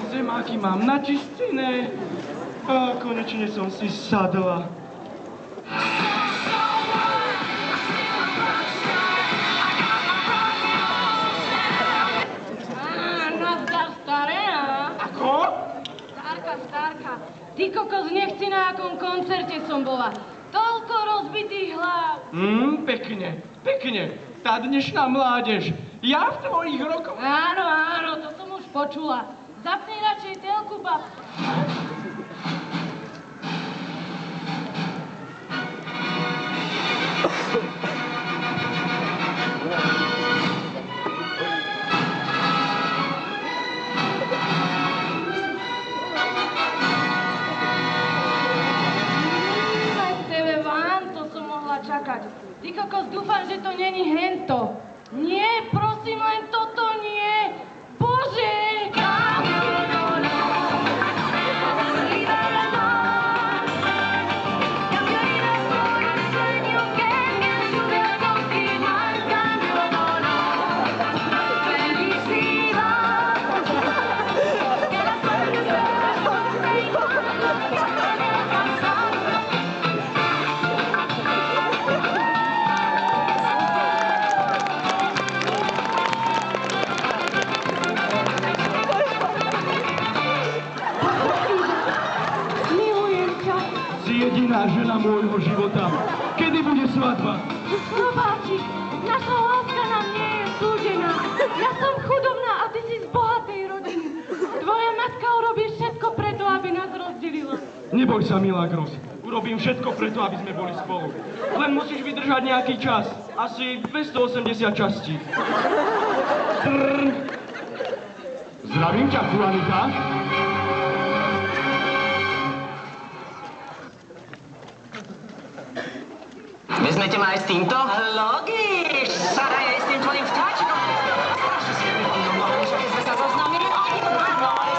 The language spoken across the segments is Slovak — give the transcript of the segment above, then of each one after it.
Zemáky mám načistené a konečne som si sadla. Stárka, ty kokos, nechci na akom koncerte som bola. Toľko rozbitých hlav. Pekne. Tá dnešná mládež. Ja v tvojich rokoch... Áno, to som už počula. Zapni radšej telku, bab. Ty kokos, dúfam, že to není hento. Nie, prosím, len toto nie. Bože! Jediná žena môjho života. Kedy bude svadba? Robáčik, naša láska nám nie je súdená. Ja som chudobná a ty si z bohatej rodiny. Tvoja matka urobí všetko preto, aby nás rozdelila. Neboj sa, Milagros. Urobím všetko preto, aby sme boli spolu. Len musíš vydržať nejaký čas. Asi 280 častí. Zdravím ťa, Juanita. Vezmete ma aj s týmto? Logíš, Sara je s tým tvojim vtáčikom. Strašne si nebudem mohli, že keď sme sa zoznámili, oni to mávali.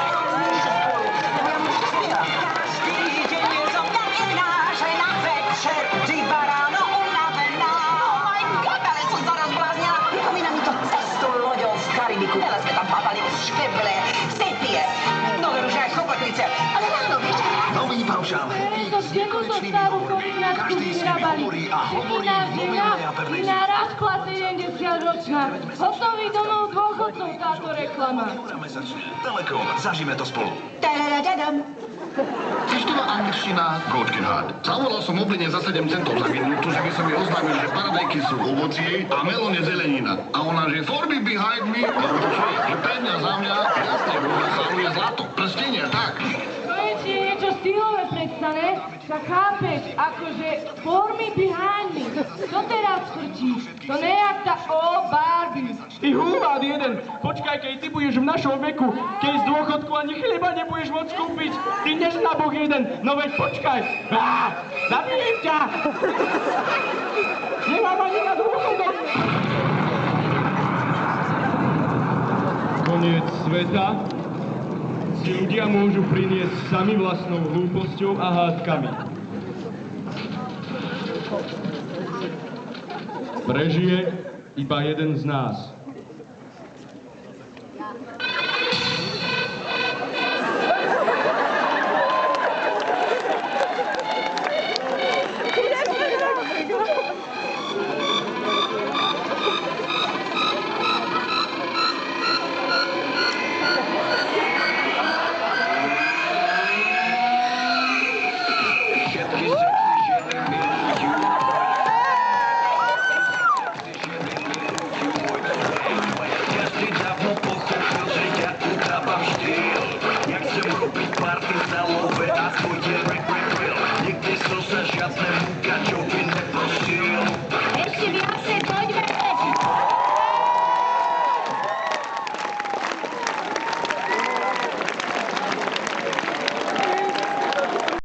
Každý deň je zo mňa iná, že na večer iba ráno unavená. Oh my God, ale som zaraz bláznila. Pripomína mi to cestu loďou v Karibiku. Teraz sme tam papali škeble, sepie. No veru, že aj chobotnice. Ale ráno, vieš? Nový paušál. Každý si hovorí a hovorí iná Raškla 70-ročná. Hotový domov dôchodcov táto reklama. Telekom, zažíme to spolu. Tadadadam. Cestová angličtina Gočkinhard. Zavolal som Obline za 7 centov za minútu, že by som mi oznámil, že paradajky sú ovocie a melón je zelenina. A ona, že for me behind me, lebo to čo je, že pevňa za mňa, jasne, vôbec sa je zlato, prstenie, tak. Konečne je niečo štýlové predstané, tak chápeš, akože for me behind me. To teraz frčíš, to nejak tá Barbie. Ty húvad jeden, počkaj, keď ty budeš v našom veku, keď z dôchodku ani chleba nebudeš môcť kúpiť, ty nežnabuch jeden, no veď počkaj. Zabijem ťa! Nemám ani na dôchodok! Koniec sveta si ľudia môžu priniesť sami vlastnou hlúposťou a hádkami. Prežije iba jeden z nás. Pochopil, že ťa utápam vždy.